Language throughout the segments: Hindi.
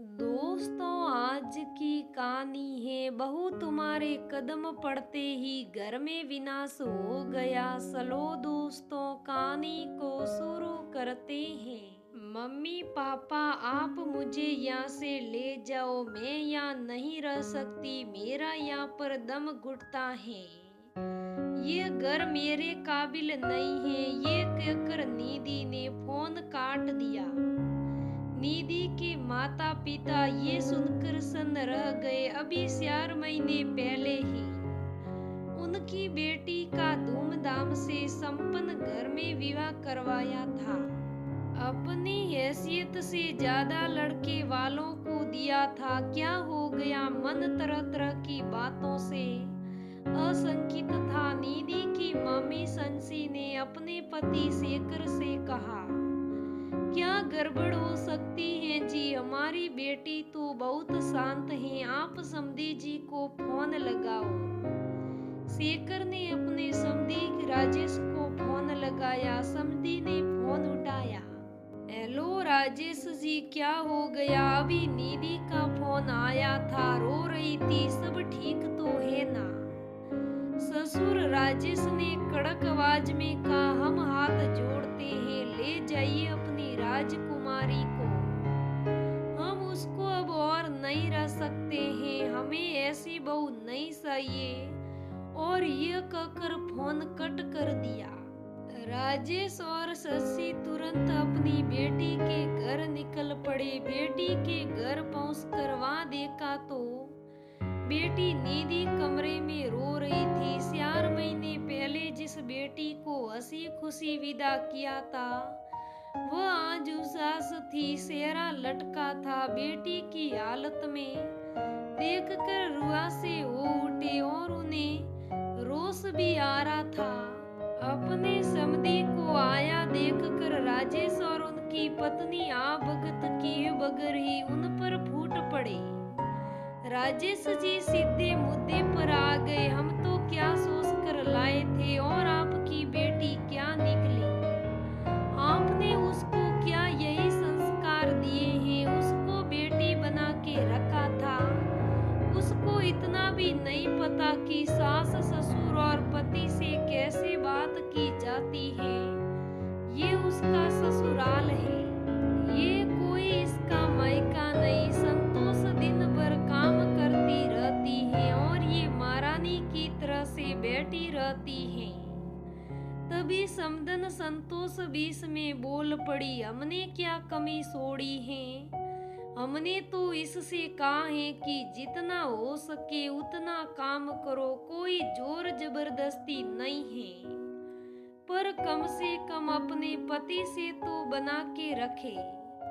दोस्तों, आज की कहानी है। बहू तुम्हारे कदम पड़ते ही घर में विनाश हो गया। चलो दोस्तों, कहानी को शुरू करते हैं। मम्मी पापा, आप मुझे यहाँ से ले जाओ। मैं यहाँ नहीं रह सकती। मेरा यहाँ पर दम घुटता है। ये घर मेरे काबिल नहीं है। ये कहकर निधि ने फोन काट दिया। निधि के माता पिता ये सुनकर सन्न रह गए। अभी 4 महीने पहले ही उनकी बेटी का धूमधाम से संपन्न घर में विवाह करवाया था। अपनी हैसियत से ज्यादा लड़के वालों को दिया था। क्या हो गया? मन तरह तरह की बातों से असंकित था। निधि की मम्मी संसी ने अपने पति शेखर से कहा, क्या गड़बड़ हो सकती है जी? हमारी बेटी तो बहुत शांत है। आप समधी जी को फोन लगाओ। शेखर ने अपने समधी राजेश को फोन लगाया। समधी ने फोन उठाया। हेलो राजेश जी, क्या हो गया? अभी निधि का फोन आया था, रो रही थी। सब ठीक तो है ना? ससुर राजेश ने कड़क आवाज में कहा, हम हाथ जोड़ते हैं। ले जाइए अपनी राजकुमारी को। हम उसको अब और नहीं रह सकते हैं। हमें ऐसी बहू नहीं चाहिए। और ये कहकर फोन कट कर दिया। राजेश और शशि तुरंत अपनी बेटी के घर निकल पड़े। बेटी के घर पहुंचकर वहां देखा तो बेटी निधि कमरे में रो रही थी। 4 महीने पहले जिस बेटी को हंसी खुशी विदा किया था, वह आज उदास थी। सेहरा लटका था। बेटी की हालत में देखकर रुआ से हो उठे और उन्हें रोष भी आ रहा था। अपने समधी को आया देखकर राजेश और उनकी पत्नी आ भगत किए बगैर ही उन पर फूट पड़े। राजेश जी सीधे मुद्दे पर आ गए। हम तो क्या सोच कर लाए थे और आपकी बेटी क्या निकली? आपने उसको क्या यही संस्कार दिए हैं? उसको बेटी बना के रखा था। उसको इतना भी नहीं पता कि सास ससुर और पति से कैसे बात की जाती है। ये उसका ससुराल है। ये कोई इसका मायका नहीं। संतोष दिन भर काम करती रहती है और ये महारानी की तरह से बैठी रहती है। तभी समदन संतोष बीच में बोल पड़ी, हमने क्या कमी छोड़ी है? हमने तो इससे कहा है कि जितना हो सके उतना काम करो। कोई जोर जबरदस्ती नहीं है, पर कम से कम अपने पति से तो बना के रखे।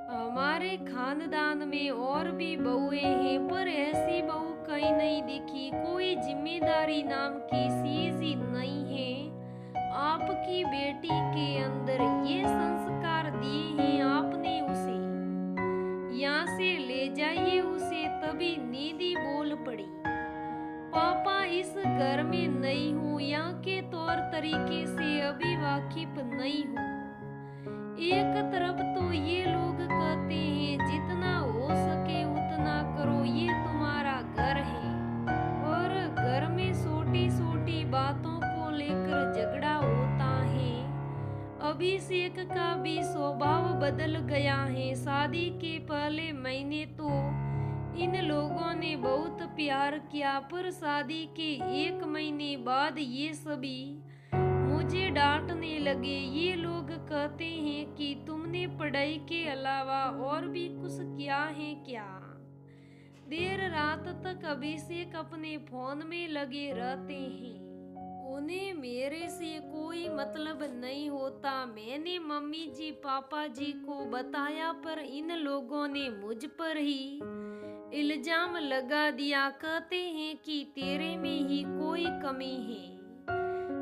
हमारे खानदान में और भी बहुएं हैं, पर ऐसी बहू कहीं नहीं दिखी। कोई जिम्मेदारी नाम की चीज ही नहीं है। आपकी बेटी के अंदर ये संस्कार दिए हैं आपने उसे। यहाँ से ले जाइए उसे। तभी निधि बोल पड़ी, पापा इस घर में नहीं हूँ। यहाँ के तौर तरीके से अभी वाकिफ नहीं हूँ। एक तरफ तो ये लोग कहते हैं जितना हो सके उतना करो, ये तुम्हारा घर है। और घर में छोटी छोटी बातों को लेकर झगड़ा होता है। अभिषेक का भी स्वभाव बदल गया है। शादी के पहले महीने तो इन लोगों ने बहुत प्यार किया, पर शादी के 1 महीने बाद ये सभी मुझे डांटने लगे। ये लोग कहते हैं कि तुमने पढ़ाई के अलावा और भी कुछ किया है क्या? देर रात तक अभिषेक अपने फोन में लगे रहते हैं। उन्हें मेरे से कोई मतलब नहीं होता। मैंने मम्मी जी पापा जी को बताया, पर इन लोगों ने मुझ पर ही इल्जाम लगा दिया। कहते हैं कि तेरे में ही कोई कमी है।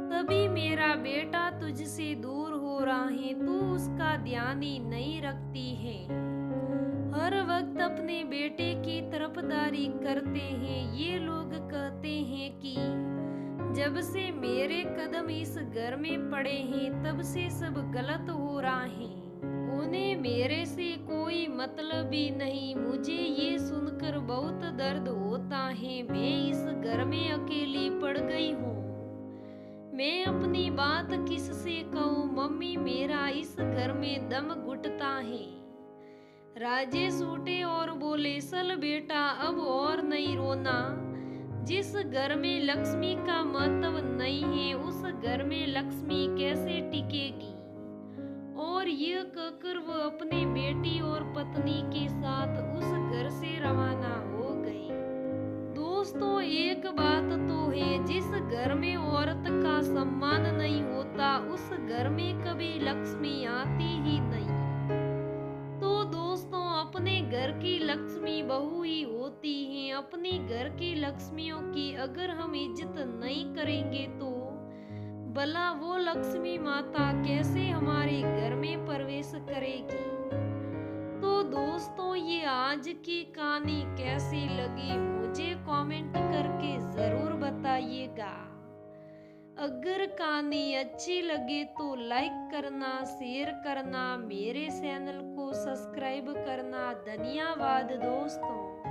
तभी मेरा बेटा तुझसे दूर हो रहा है, तू उसका ध्यान ही नहीं रखती है। हर वक्त अपने बेटे की तरफदारी करते हैं। ये लोग कहते हैं कि जब से मेरे कदम इस घर में पड़े हैं तब से सब गलत हो रहा है। उन्हें मेरे से कोई मतलब ही नहीं। मुझे ये सुनकर बहुत दर्द होता है। मैं इस घर में अकेली पड़ गई हूँ। मैं अपनी बात किससे कहूँ, मम्मी मेरा इस घर में दम घुटता है। राजेश उठे और बोले, चल बेटा अब और नहीं रोना। जिस घर में लक्ष्मी का महत्व नहीं है उस घर में लक्ष्मी कैसे टिकेगी। और यह कहकर वो अपने बेटी और पत्नी के साथ उस घर से रवाना हो गए। दोस्तों एक बात तो है, जिस घर में औरत का सम्मान नहीं होता उस घर में कभी लक्ष्मी आती ही नहीं। तो दोस्तों अपने घर की लक्ष्मी बहू ही होती है। अपने घर की लक्ष्मियों की अगर हम इज्जत नहीं करेंगे तो भला वो लक्ष्मी माता कैसे हमारे घर में प्रवेश करेगी। तो दोस्तों ये आज की कहानी कैसी लगी मुझे कमेंट करके जरूर बताइएगा। अगर कहानी अच्छी लगे तो लाइक करना, शेयर करना, मेरे चैनल को सब्सक्राइब करना। धन्यवाद दोस्तों।